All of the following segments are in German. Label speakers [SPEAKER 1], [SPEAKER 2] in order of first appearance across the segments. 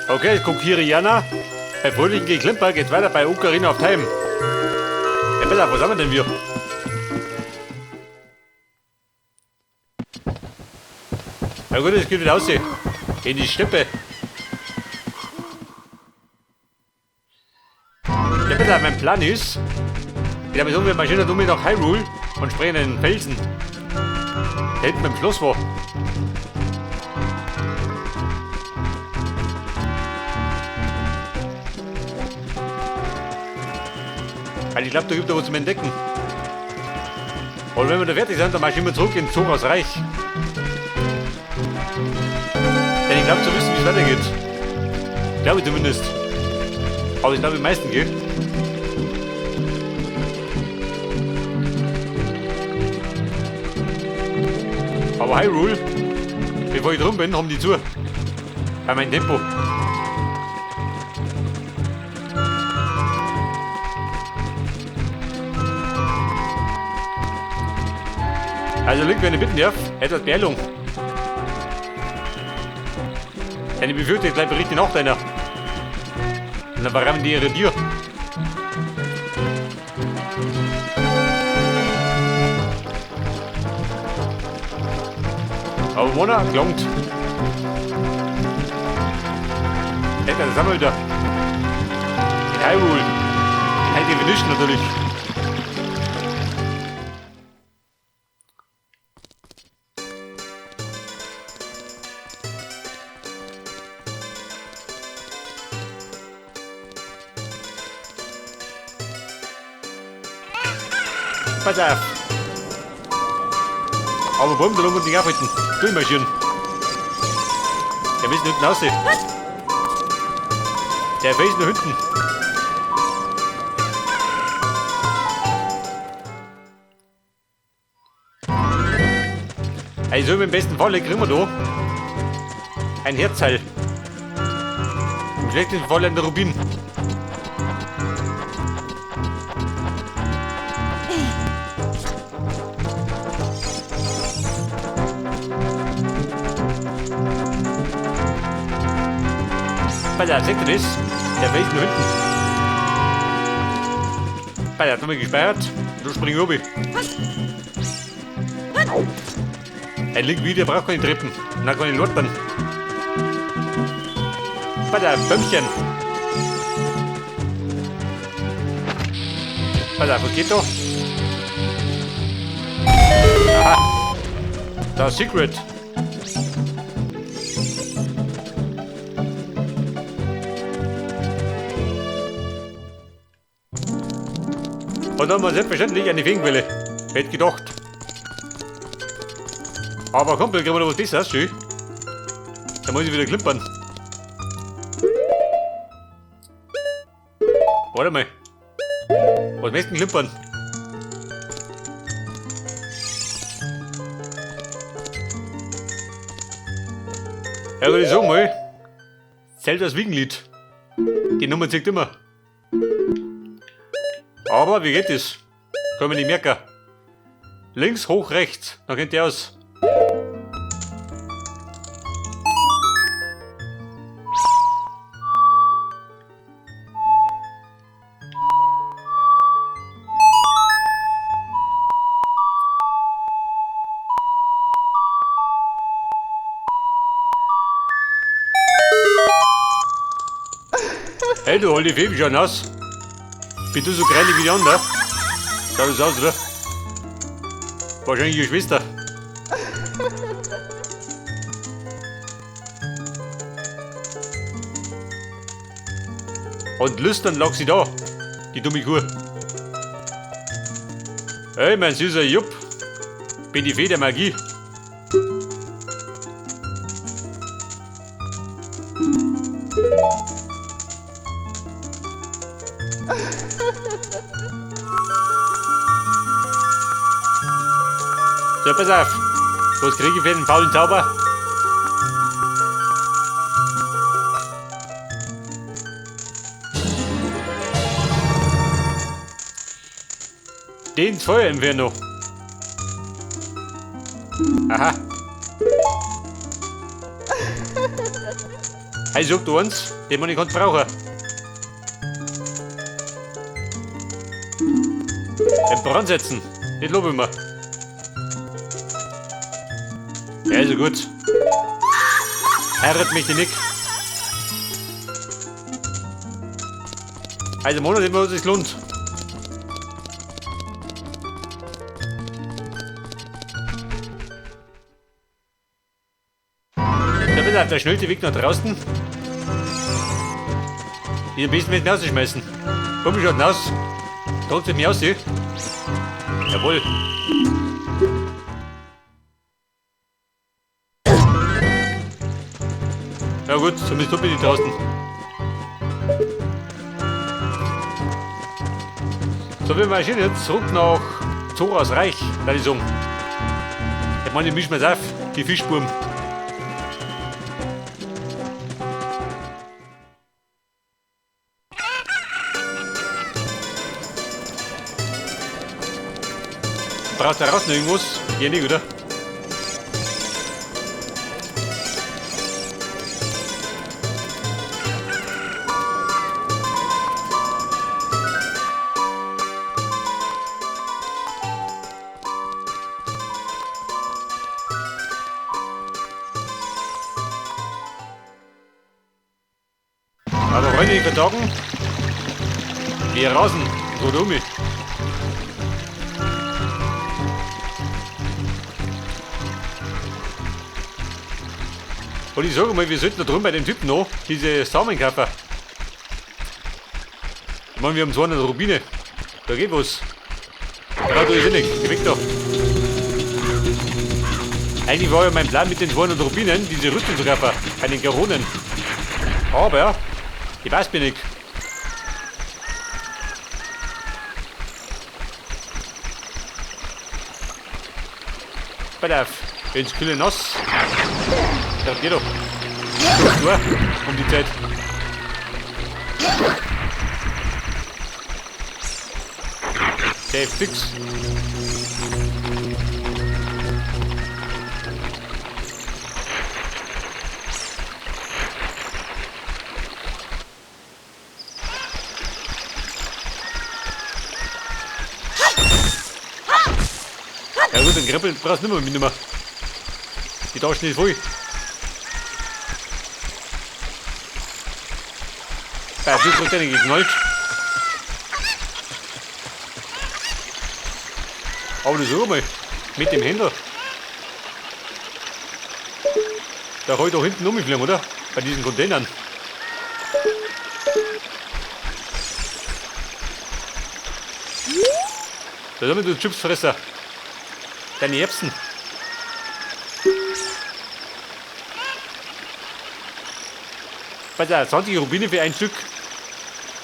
[SPEAKER 1] Okay, jetzt guckt hier Jana. Bei fröhlichen Geklimper geht's weiter bei Ocarina of Time. Ja, Bella, wo sind wir denn wir? Na gut, es geht wieder aus. In die Steppe. Ja, Bella, mein Plan ist, ich glaube, so wir marschieren um nach Hyrule und springen in den Felsen. Der hinten beim Schloss war. Also ich glaube, da gibt es was zum Entdecken. Und wenn wir da fertig sind, dann marschieren wir zurück ins Zoras Reich. Denn ich glaube zu wissen, wie es weitergeht. Glaube ich zumindest. Aber ich glaube, die meisten geht. Aber Hyrule, bevor ich drum bin, haben die zu. Bei meinem Tempo. Also Link, wenn ich bitten darf, etwas Beeilung. Denn ich befürchte, gleich berichtet noch einer. Und dann verrammen die ihre Tür. Aber Mona, gelangt. Alter, das haben wir wieder. In Hyrule. In High Definition natürlich. Pass auf. Aber warum da unbedingt aufhalten? Durchmarschieren. Der will hinten raus. Der Felsen da hinten. Also im besten Fall kriegen wir da ein Herzteil. Im schlechtesten Fall ein Rubin. Bei der seht ihr das? Der Felsen da hinten. Bei der hat nochmal gespeichert. Da springen wir oben. Ein Link wie, der braucht keine Treppen. Und dann kann ich lortern. Bei der Bömmchen. Bei der, was geht da? Aha. Das Secret. Und dann haben wir selbstverständlich eine Fingwelle. Hätte gedacht. Aber Kumpel, kriegen wir noch was Besseres, schön. Da muss ich wieder klimpern. Warte mal. Was möchtest du klimpern? Ja, würde ich sagen mal. Zeldas Wiegenlied. Die Nummer zieht immer. Aber wie geht das? Können wir nicht merken. Links, hoch, rechts. Dann kennt ihr aus. Hey, du alte Phoebe, schon aus. Bist du so grälig wie die anderen? Schau das aus, oder? Wahrscheinlich ihre Schwester. Und lüstern lag sie da, die dumme Kuh. Hey, mein süßer Jupp. Bin die Fee der Magie. So, pass auf. Was kriege ich für den faulen Zauber? Den feuern wir noch. Aha. Ich sag dir eins, den man nicht brauchen. Den Brand setzen, das lobe ich mir. Ja, also gut. Heirat mich die Nick. Also Monat, wo es sich lohnt. Da wird auf der schnellste Weg nach draußen. Die am besten mit mir rausschmeißen. Komm, ich schaut raus. Trotzdem mich aussehen. Jawohl. Ja gut, zumindest bin ich draußen. So, wir marschieren jetzt zurück nach Zoras Reich, würde ich sagen. Ich meine, ich misch mir's auf, die Fischbuben. Braucht da raus noch irgendwas? Geh nicht, oder? Aber Freunde, ich vertagen. Wir rasen, so dumm. Und ich sage mal, wir sollten da drüben bei dem Typen noch diese Samen kaufen. Ich meine, wir haben 200 Rubine. Da geht was. Ja, du ist nicht. Geh weg da. Eigentlich war ja mein Plan mit den 200 Rubinen, diese Rüstung zu kaufen. Bei den Garonen. Aber, ich weiß mir nicht. Pass auf, wenn's kühle nass. Ja, geh doch. Du, um die Zeit. Safe fix. Ja gut, den Kribbel brauchst du nicht mehr mitnehmen. Die Taschen ist voll. Ja, du kriegst den geknallt. Aber das auch mal. Mit dem Händler. Da kann ich doch hinten rumfliegen, oder? Bei diesen Containern. Da sind wir, du Chipsfresser. Deine Erbsen. Pass auf, 20 Rubine für ein Stück.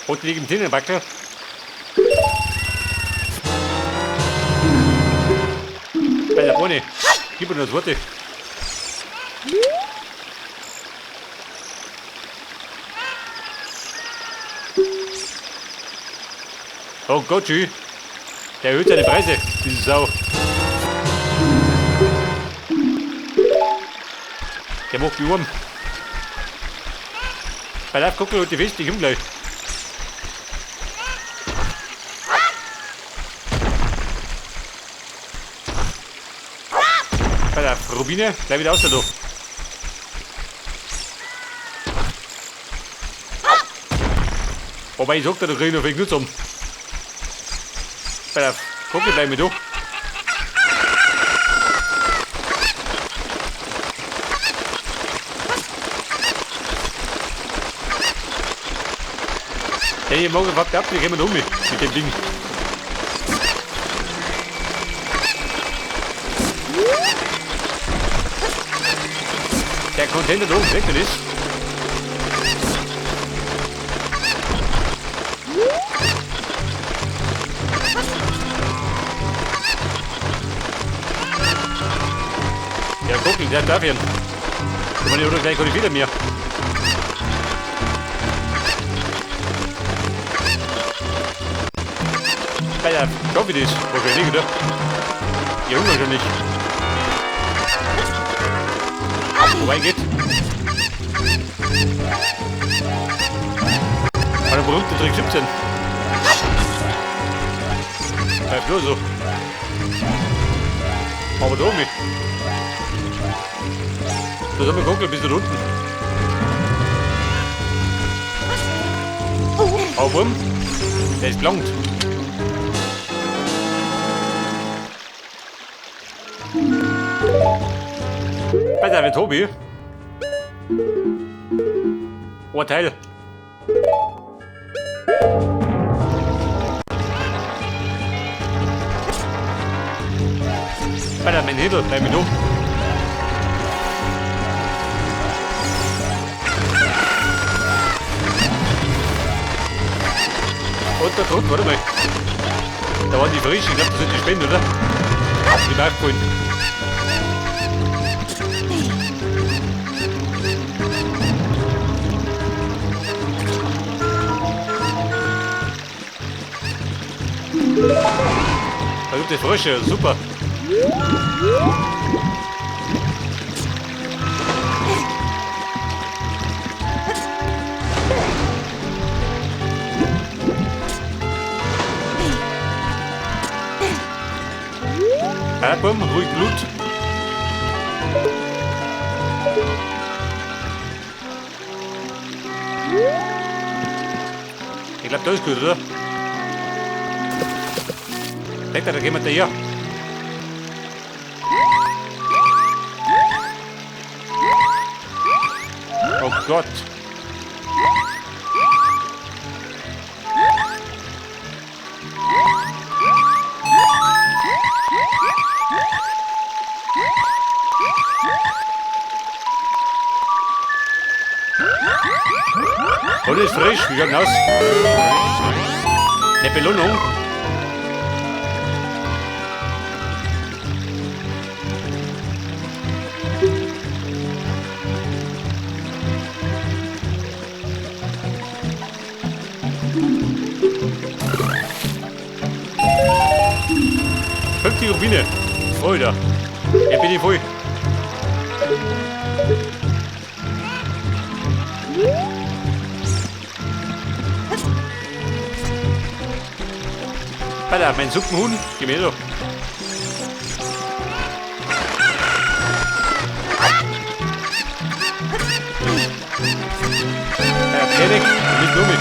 [SPEAKER 1] Und liegen den Wackel. Bei der Bohne. Gib uns das Worte. Oh Gott, schön. Der erhöht seine Preise, diese Sau. Der macht die Wurm. Bei der guck mal, die West, ich komm gleich. Bei der Rubine, gleich wieder aus da. Wobei ich sag dir, da krieg ich noch wenig Nutz um. Bei der guck ich gleich mit durch. Hey, ich mag einfach ab, wir gehen mal um mit dem Ding. Der Container da oben weg, das ist. Ja, guck, der darf hier. Ich meine, oder gleich kann ich wieder mehr. Ja, schau wie das ist. Wahrscheinlich, oder? Die Hunger schon nicht. Wobei geht. berühmte Trick 17. Bleibt nur so. Aber da oben. Da sind wir gucken, bis da unten. Auf rum. Der ist gelangt. Besser wie Tobi. Urteil. Besser mein Hitler, bleib mir du. Unter Druck, warte mal. Da waren die frisch, ich glaube, das sind die Spenden, oder? Die nachgeholt. Da gibt es Frösche, super. Bumm, ruhig Blut. Ich glaube, das ist gut, oder? Denkt da jemand daher? Oh Gott. Alles frisch, wie schaut denn aus? Eine Belohnung. Die Rubine. Voll da. Ja, bin ich voll. Alter, mein Suppenhuhn. Geh mir so. Panik. Nicht nur mit.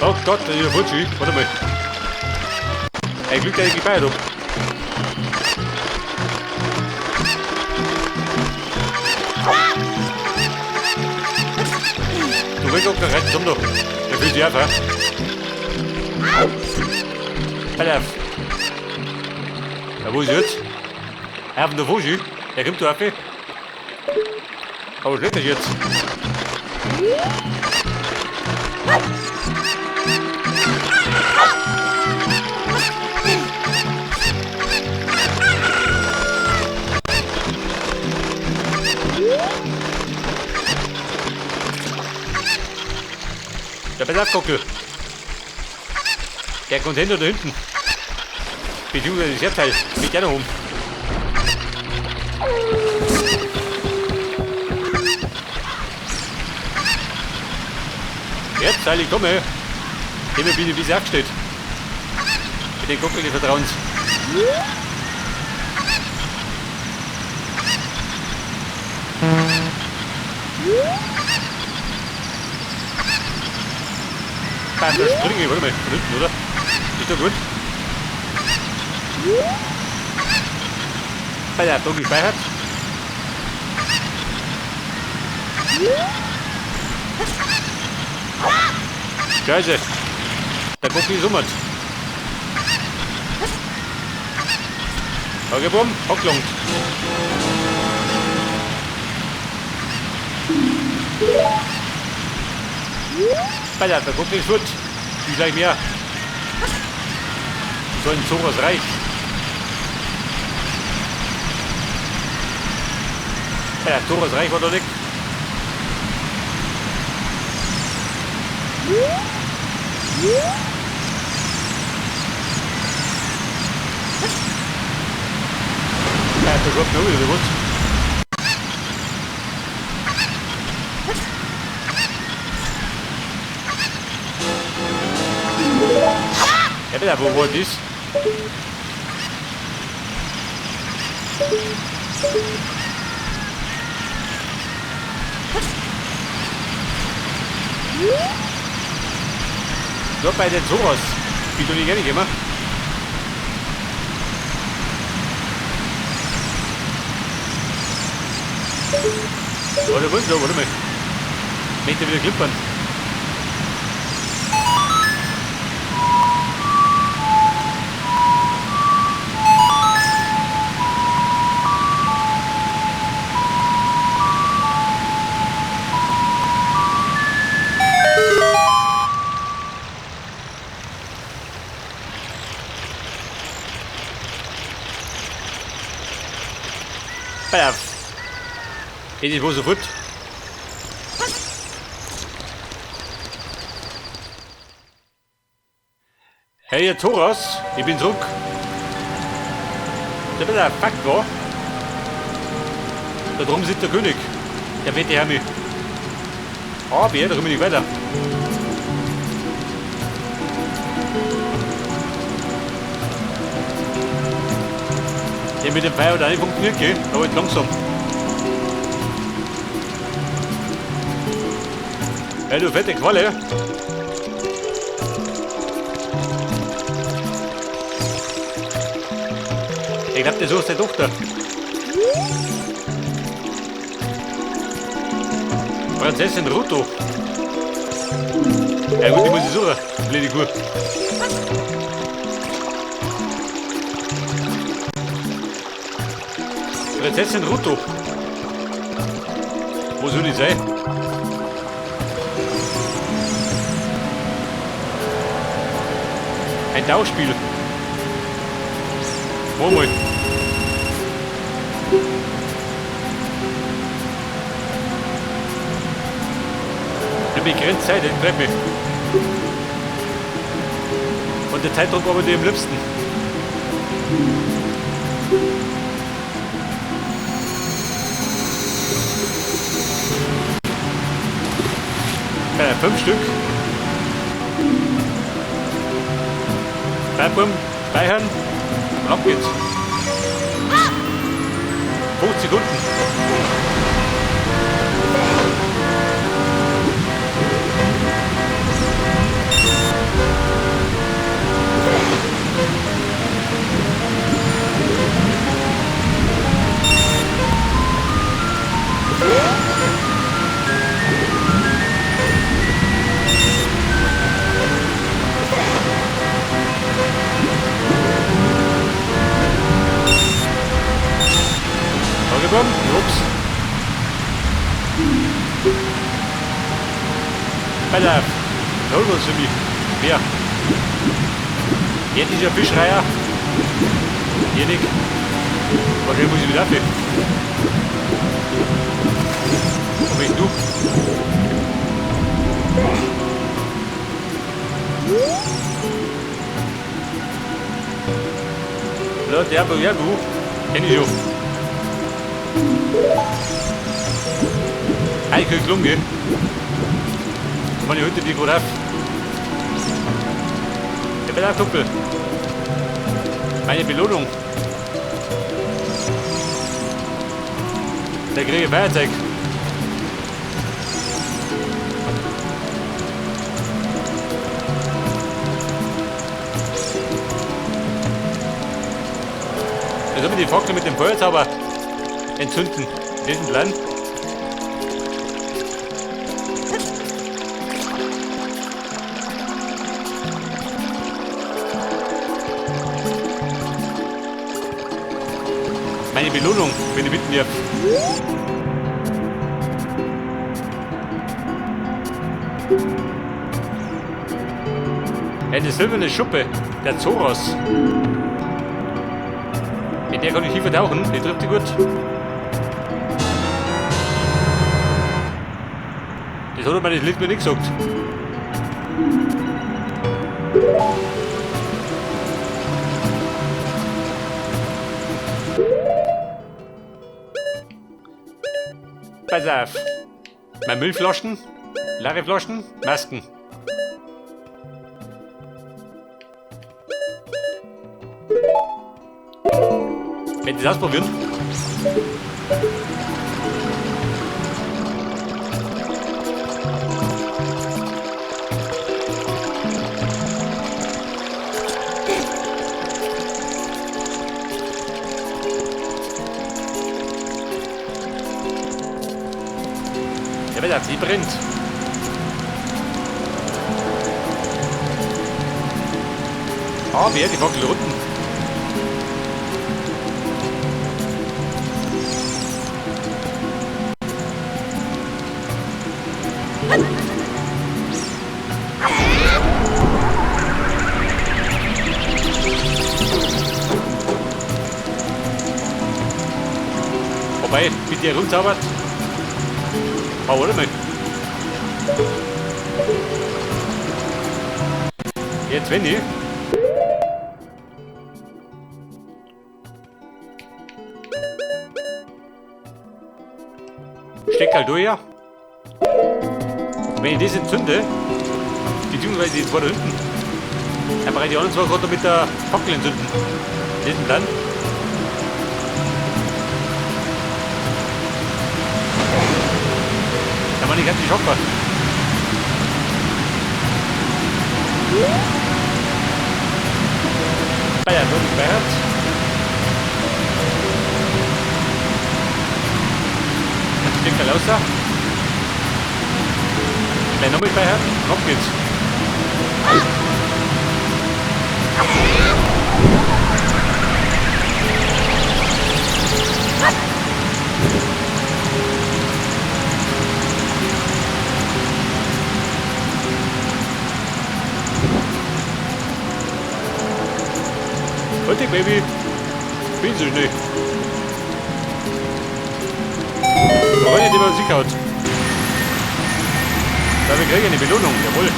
[SPEAKER 1] Oh Gott, das ist ja Futschi. Warte mal. Ein Glück, dass ich gefeiert habe. Du willst auch gar rechts, komm doch. Der fühlt sich einfach. Halt auf. Ja, wo ist er jetzt? Er hat den Futschi. Der kommt da auf. Aber was ist das jetzt? Der Besatzkockel. Der Container da hinten. Beziehungsweise das Erdteil. Mit der da oben. Erdteil, ich komme. Geh mir bitte, wie sie aufsteht. Mit den Kockel des Vertrauens. Das springe ich, warte mal, von hinten, oder? Ist doch gut. Bei der Doggy speichert. Scheiße. Der Gucki summert. Okay, bumm, hocklangt. Alter, der guckt nicht gut. Wie gleich mehr. So ein Zoras reicht. Alter, Zoras reicht oder nicht? verschwunden auch wieder, oder was? Ja, wieder, wo war das? So, bei den Zoras. Wie du nicht gerne gemacht? Warte, was da? Warte mal. Möchte wieder klippern. Pass auf. Geht nicht wo sofort. Hey, ihr Thoras, ich bin zurück. Der wird ein Fakt war. Da drum sitzt der König. Der wette Herr mich. Aber da kommen wir nicht weiter. Der mit dem Pfeil hat auch nicht funktioniert, gell? Aber halt langsam. Hey, du fette Qualle. Ich glaub, das ist deine Tochter. Prinzessin Ruto. Ja gut, die muss ich suchen. Blöde Kuh. Prinzessin Ruto. Wo soll die sein? Ein Tauschspiel. Oh mal. Eine begrenzte Zeit, das bleibt mir. Und der Zeitdruck aber dir am liebsten. Ja, 5 Stück. Beibum, speichern, ab geht's. 5 Sekunden. Ups. Pass auf. Hol was für mich. Wer? Jetzt ist ja Fischreier. Hier nicht. Wahrscheinlich muss ich wieder abheben. Aber ich du. Ja, der aber ja gut. Kenn ich schon. Eichel Klunge. Meine Hütte die gut auf. Der wird auch Kumpel. Meine Belohnung. Der kriege Feuerzeug. Jetzt haben wir die Fackel mit dem Feuerzauber entzünden. Diesen Plan. Meine Belohnung, wenn ich bitten darf. Eine silberne Schuppe, der Zoras. In der kann ich tiefer tauchen, die trifft die gut. Das hat mir das Lied mir nicht gesagt. Pass auf. Meine Müllflaschen, leere Flaschen, Masken. Wenn Sie das ausprobieren? Ja, pass auf, sie brennt. Ah, wer die Fackel unten? Wobei, mit dir rumzaubert. Hau oder mal. Jetzt wenn ich. Steck halt durch, ja. Wenn ich das entzünde, beziehungsweise die zwei da hinten, dann brauche ich die anderen zwei gerade mit der Fackel entzünden. Das ist ein Plan. Da war die ganze Schopper. Bei der Not gespeichert. Steckt er raus. Gleich nochmal speichern. Auf geht's. Heute, Baby. Bin so schnell. Aber nicht über Musik haut. Da wir kriegen eine Belohnung, jawohl.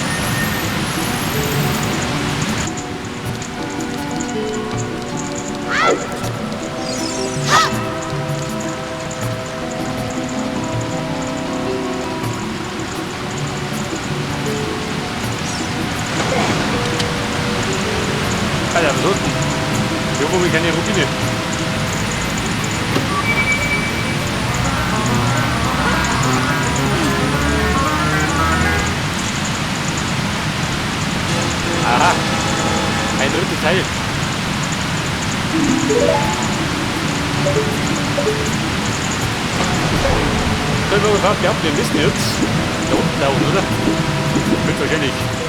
[SPEAKER 1] Alter, was ist unten? Hier oben keine Routine. Aha, ein drittes Teil. Können wir gefragt, wir wissen jetzt, da unten laufen, oder? Wird wahrscheinlich.